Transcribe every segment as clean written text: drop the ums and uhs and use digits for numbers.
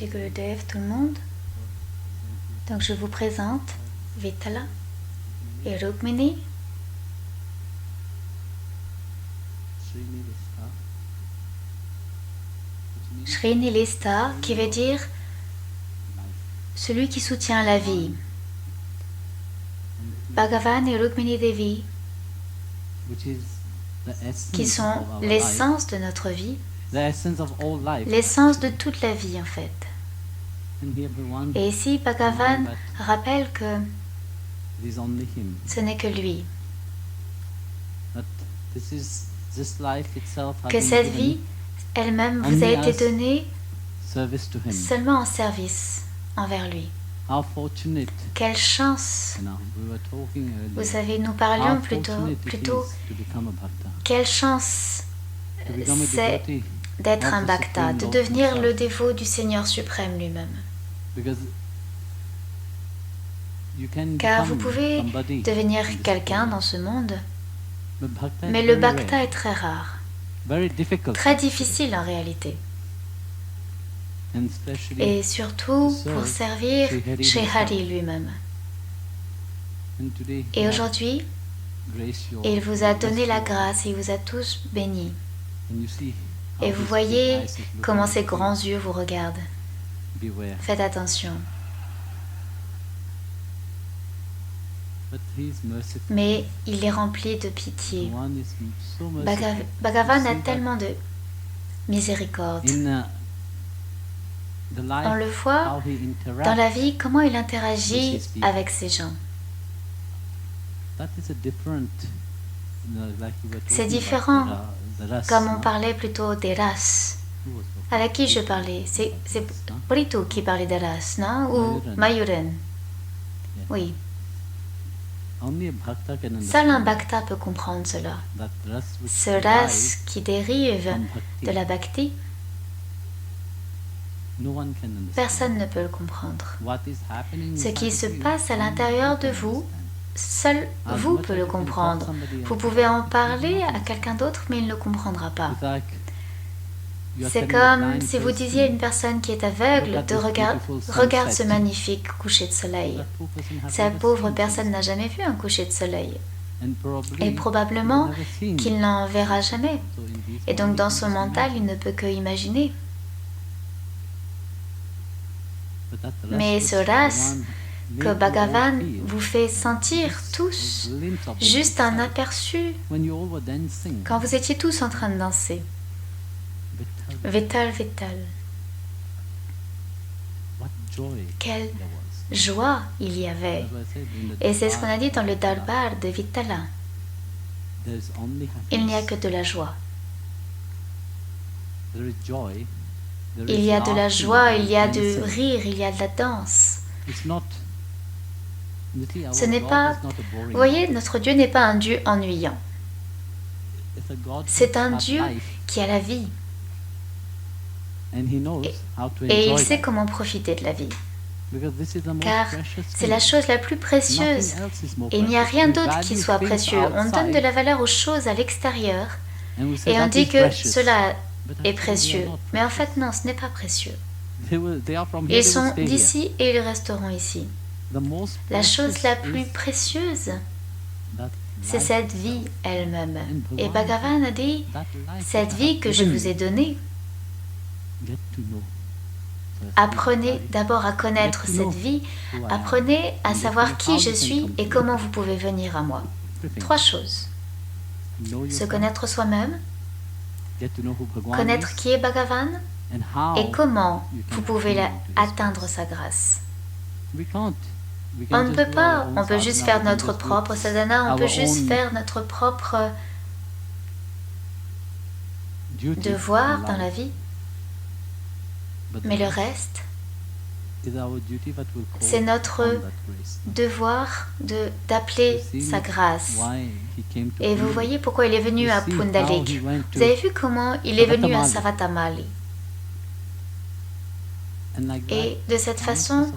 Shri Gurudev, tout le monde. Donc je vous présente Vittala et Rukmini. Srinilista, qui veut dire celui qui soutient la vie. Bhagavan et Rukmini Devi, qui sont l'essence de notre vie, l'essence de toute la vie en fait. Et ici, Bhagavan rappelle que ce n'est que lui, que cette vie elle-même vous a été donnée seulement en service envers lui. Quelle chance! Vous savez, nous parlions plutôt quelle chance c'est d'être un bhakta, de devenir le dévot du Seigneur suprême lui-même. Car vous pouvez devenir quelqu'un dans ce monde, mais le bhakta est très rare, très difficile en réalité. Et surtout pour servir Shri Hari lui-même. Et aujourd'hui, il vous a donné la grâce, il vous a tous bénis. Et vous voyez comment ses grands yeux vous regardent. Faites attention. Mais il est rempli de pitié. Bhagavan a tellement de miséricorde. On le voit dans la vie, comment il interagit avec ces gens. C'est différent, comme on parlait plutôt des races. Avec qui je parlais? C'est Prithu qui parlait des races, non? Ou Mayuren? Oui. Seul un bhakta peut comprendre cela. Ce ras qui dérive de la bhakti, personne ne peut le comprendre. Ce qui se passe à l'intérieur de vous, seul vous pouvez le comprendre. Vous pouvez en parler à quelqu'un d'autre, mais il ne le comprendra pas. C'est comme si vous disiez à une personne qui est aveugle de regarde ce magnifique coucher de soleil. Cette pauvre personne n'a jamais vu un coucher de soleil. Et probablement qu'il n'en verra jamais. Et donc dans son mental, il ne peut que imaginer. Mais ce ras que Bhagavan vous fait sentir tous, juste un aperçu, quand vous étiez tous en train de danser. Vittal, Vittal. Quelle joie il y avait. Et c'est ce qu'on a dit dans le darbar de Vittala. Il n'y a que de la joie. Il y a de la joie, il y a du rire, il y a de la danse. Ce n'est pas... Vous voyez, notre Dieu n'est pas un Dieu ennuyant. C'est un Dieu qui a la vie. Et il sait comment profiter de la vie. Car c'est la chose la plus précieuse. Et il n'y a rien d'autre qui soit précieux. On donne de la valeur aux choses à l'extérieur et on dit que cela est précieux. Mais en fait, non, ce n'est pas précieux. Ils sont d'ici et ils resteront ici. La chose la plus précieuse, c'est cette vie elle-même. Et Bhagavan a dit, cette vie que je vous ai donnée, apprenez d'abord à connaître cette vie, apprenez à savoir qui je suis et comment vous pouvez venir à moi. 3 choses. Se connaître soi-même, connaître qui est Bhagavan et comment vous pouvez atteindre sa grâce. On ne peut pas, on peut juste faire notre propre sadhana, on peut juste faire notre propre devoir dans la vie. Mais le reste, c'est notre devoir d'appeler sa grâce. Et vous voyez pourquoi il est venu à Pundalik. Vous avez vu comment il est venu à Savatamali. Et de cette façon,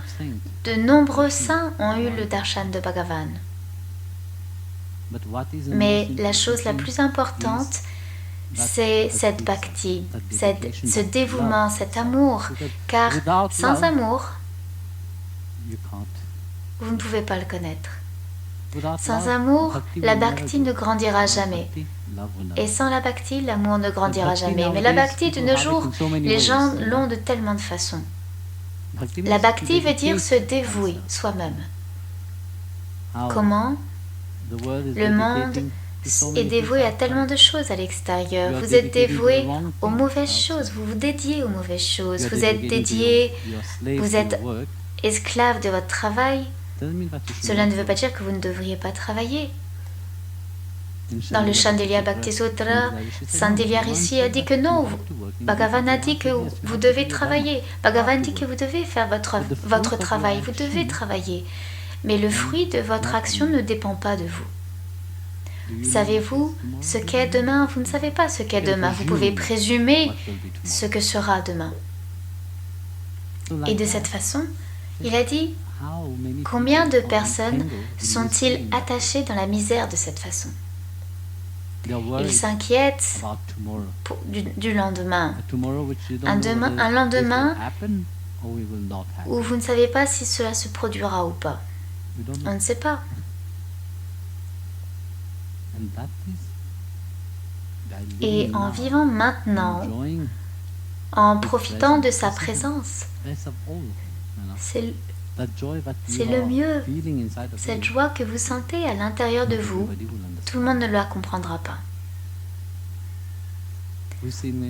de nombreux saints ont eu le darshan de Bhagavan. Mais la chose la plus importante, c'est cette bhakti, ce dévouement, cet amour, car sans amour, vous ne pouvez pas le connaître. Sans amour, la bhakti ne grandira jamais. Et sans la bhakti, l'amour ne grandira jamais. Mais la bhakti de nos jours, les gens l'ont de tellement de façons. La bhakti veut dire se dévouer soi-même. Comment? Le monde est dévoué à tellement de choses à l'extérieur. Vous êtes dévoué aux mauvaises choses, vous vous dédiez aux mauvaises choses, vous êtes dédié, vous êtes esclave de votre travail. Cela ne veut pas dire que vous ne devriez pas travailler. Dans le Chandelier Bhakti Sutra, Sandilya Rishi a dit que non, Bhagavan a dit que vous devez travailler. Bhagavan dit que vous devez faire votre travail, vous devez travailler. Mais le fruit de votre action ne dépend pas de vous. Savez-vous ce qu'est demain? Vous ne savez pas ce qu'est demain. Vous pouvez présumer ce que sera demain. Et de cette façon, il a dit, combien de personnes sont-ils attachées dans la misère de cette façon? Ils s'inquiètent du lendemain. Un lendemain où vous ne savez pas si cela se produira ou pas. On ne sait pas. Et en vivant maintenant, en profitant de sa présence, c'est le mieux. Cette joie que vous sentez à l'intérieur de vous, tout le monde ne la comprendra pas.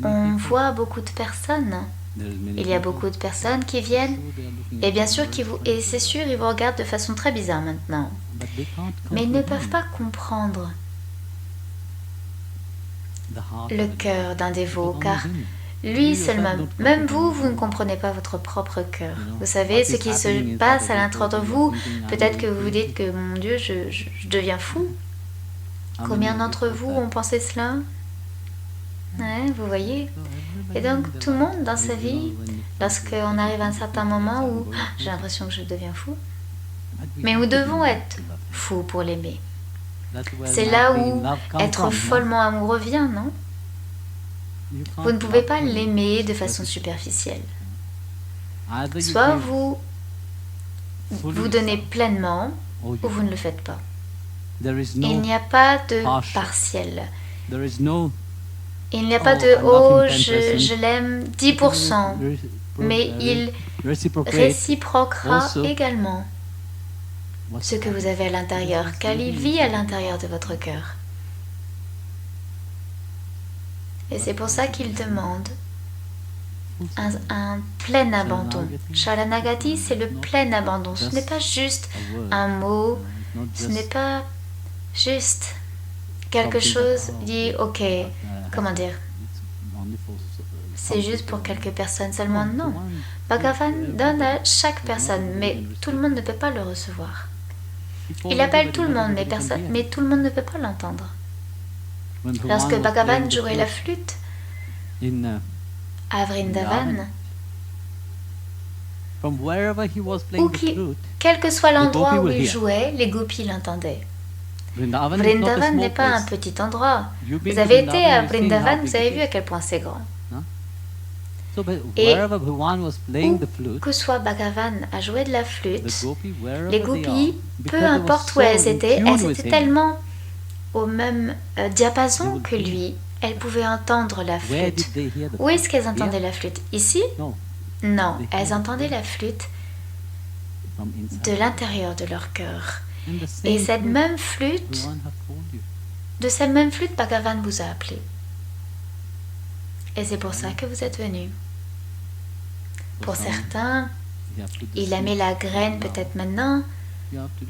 On voit beaucoup de personnes. Il y a beaucoup de personnes qui viennent et bien sûr, et c'est sûr, ils vous regardent de façon très bizarre maintenant. Mais ils ne peuvent pas comprendre le cœur d'un dévot, car lui seulement, même vous, vous ne comprenez pas votre propre cœur. Vous savez ce qui se passe à l'intérieur de vous. Peut-être que vous vous dites que, mon Dieu, je deviens fou. Combien d'entre vous ont pensé cela? Ouais, vous voyez. Et donc, tout le monde dans sa vie, lorsqu'on arrive à un certain moment où j'ai l'impression que je deviens fou, mais nous devons être fous pour l'aimer. C'est là où être follement amoureux vient, non? Vous ne pouvez pas l'aimer de façon superficielle. Soit vous vous donnez pleinement, ou vous ne le faites pas. Il n'y a pas de partiel. Il n'y a pas de « oh, je l'aime 10%, mais il réciproquera également ce que vous avez à l'intérieur, car il vit à l'intérieur de votre cœur. Et c'est pour ça qu'il demande un plein abandon. Sharanagati, c'est le plein abandon. Ce n'est pas juste un mot, ce n'est pas juste quelque chose dit « ok ». Comment dire? C'est juste pour quelques personnes seulement. Non. Bhagavan donne à chaque personne, mais tout le monde ne peut pas le recevoir. Il appelle tout le monde, mais tout le monde ne peut pas l'entendre. Lorsque Bhagavan jouait la flûte à Vrindavan, quel que soit l'endroit où il jouait, les gopis l'entendaient. Vrindavan n'est pas un petit endroit. Vous avez été à Vrindavan, vous avez vu à quel point c'est grand. Et où que soit Bhagavan à jouer de la flûte, les gopis, peu importe où elles étaient tellement au même diapason que lui, elles pouvaient entendre la flûte. Où est-ce qu'elles entendaient la flûte? Ici? Non, elles entendaient la flûte de l'intérieur de leur cœur. Et cette même flûte, de cette même flûte, Bhagavan vous a appelé. Et c'est pour ça que vous êtes venus. Pour certains, il a mis la graine peut-être maintenant,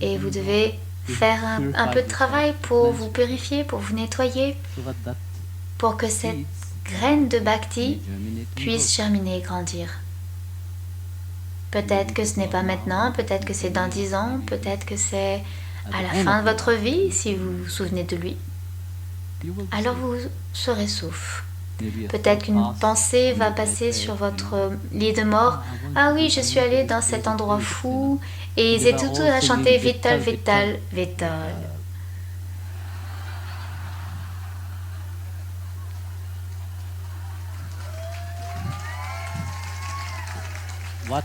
et vous devez faire un peu de travail pour vous purifier, pour vous nettoyer, pour que cette graine de bhakti puisse germiner et grandir. Peut-être que ce n'est pas maintenant, peut-être que c'est dans 10 ans, peut-être que c'est à la fin de votre vie, si vous vous souvenez de lui. Alors vous serez sauf. Peut-être qu'une pensée va passer sur votre lit de mort. Ah oui, je suis allé dans cet endroit fou et ils étaient tous à chanter Vittal, Vittal, Vittal.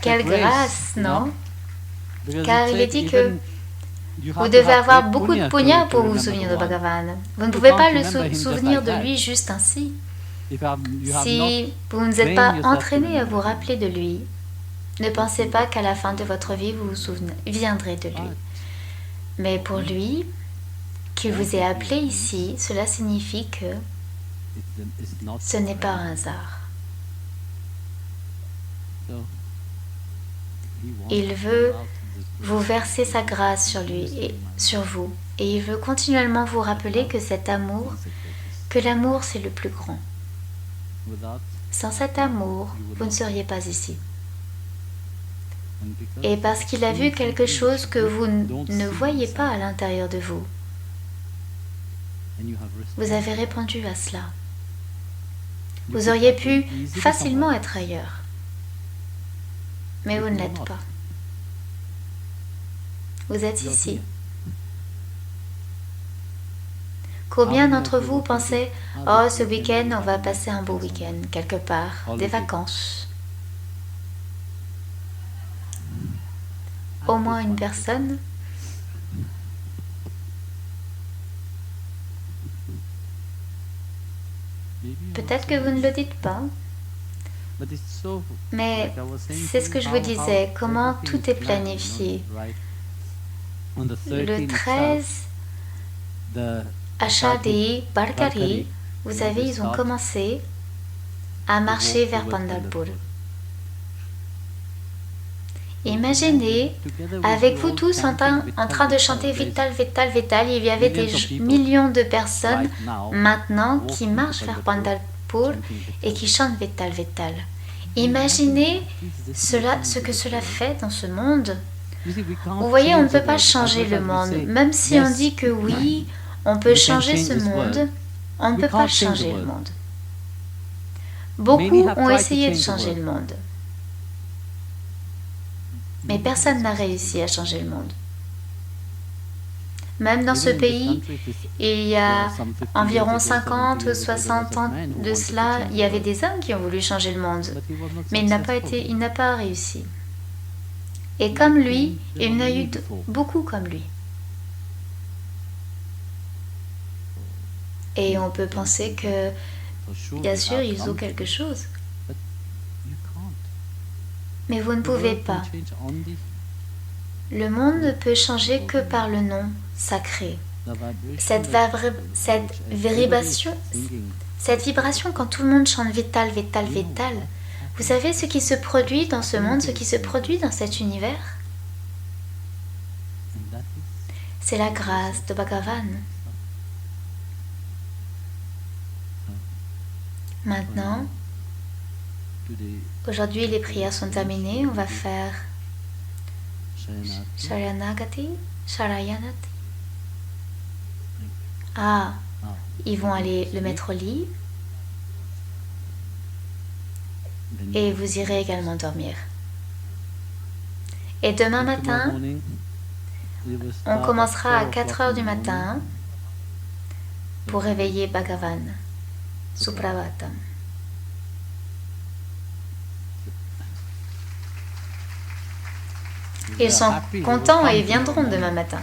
Quelle grâce, non? Car il est dit que vous devez avoir beaucoup de punya pour vous souvenir de Bhagavan. Vous ne pouvez pas le souvenir de lui juste ainsi. Si vous ne vous êtes pas entraîné à vous rappeler de lui, ne pensez pas qu'à la fin de votre vie, vous vous souviendrez de lui. Mais pour lui, qu'il vous ait appelé ici, cela signifie que ce n'est pas un hasard. Il veut vous verser sa grâce sur lui et sur vous. Et il veut continuellement vous rappeler que cet amour, que l'amour c'est le plus grand. Sans cet amour, vous ne seriez pas ici. Et parce qu'il a vu quelque chose que vous ne voyez pas à l'intérieur de vous, vous avez répondu à cela. Vous auriez pu facilement être ailleurs. Mais vous ne l'êtes pas. Vous êtes ici. Combien d'entre vous pensaient « Oh, ce week-end, on va passer un beau week-end, quelque part, des vacances ». Au moins une personne. Peut-être que vous ne le dites pas. Mais c'est ce que je vous disais, comment tout est planifié. Le 13, Ashadi, Barkari, vous savez, ils ont commencé à marcher vers Pandharpur. Imaginez, avec vous tous en train de chanter Vittal, Vittal, Vittal, il y avait des millions de personnes maintenant qui marchent vers Pandharpur et qui chantent Vittal, Vittal. Imaginez ce que cela fait dans ce monde. Vous voyez, on ne peut pas changer le monde. Même si on dit que oui, on peut changer ce monde, on ne peut pas changer le monde. Beaucoup ont essayé de changer le monde. Mais personne n'a réussi à changer le monde. Même dans ce pays, il y a environ 50 ou 60 ans de cela, il y avait des hommes qui ont voulu changer le monde. Mais il n'a pas réussi. Et comme lui, il y en a eu beaucoup comme lui. Et on peut penser que, bien sûr, ils ont quelque chose. Mais vous ne pouvez pas. Le monde ne peut changer que par le nom sacré. Cette vibration quand tout le monde chante Vittal, Vittal, Vittal. Vous savez ce qui se produit dans ce monde, ce qui se produit dans cet univers? C'est la grâce de Bhagavan. Maintenant, aujourd'hui les prières sont terminées, on va faire Sharanagati, Sharayanati. Ah, ils vont aller le mettre au lit. Et vous irez également dormir. Et demain matin, on commencera à 4 heures du matin pour réveiller Bhagavan. Supravatam. Ils sont contents et ils viendront demain matin.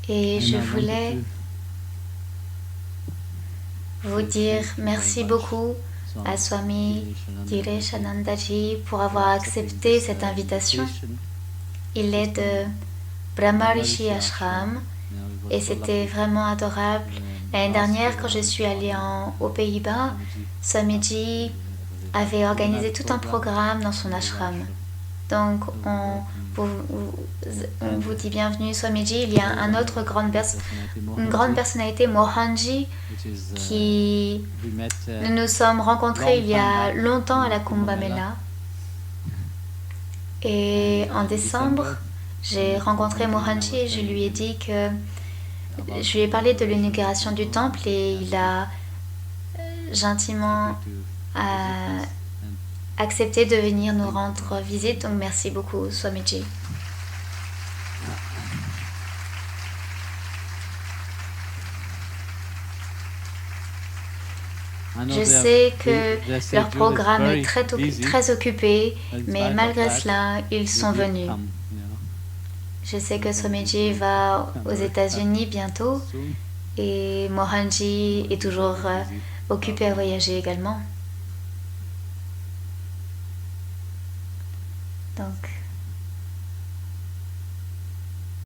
Et je voulais vous dire merci beaucoup à Swami Direshanandaji pour avoir accepté cette invitation. Il est de Brahmarishi Ashram et c'était vraiment adorable. L'année dernière, quand je suis allée aux Pays-Bas, Swamiji avait organisé tout un programme dans son ashram. Donc, on vous dit bienvenue, Swamiji. Il y a une grande personnalité, Mohanji, qui nous nous sommes rencontrés il y a longtemps à la Kumbh Mela. Et en décembre, j'ai rencontré Mohanji et je lui ai dit que je lui ai parlé de l'inauguration du temple et il a gentiment accepté de venir nous rendre visite. Donc merci beaucoup, Swamiji. Je sais que leur programme est très occupé, mais malgré cela, ils sont venus. Je sais que Swamiji va aux États-Unis bientôt et Mohanji est toujours occupé à voyager également. Donc,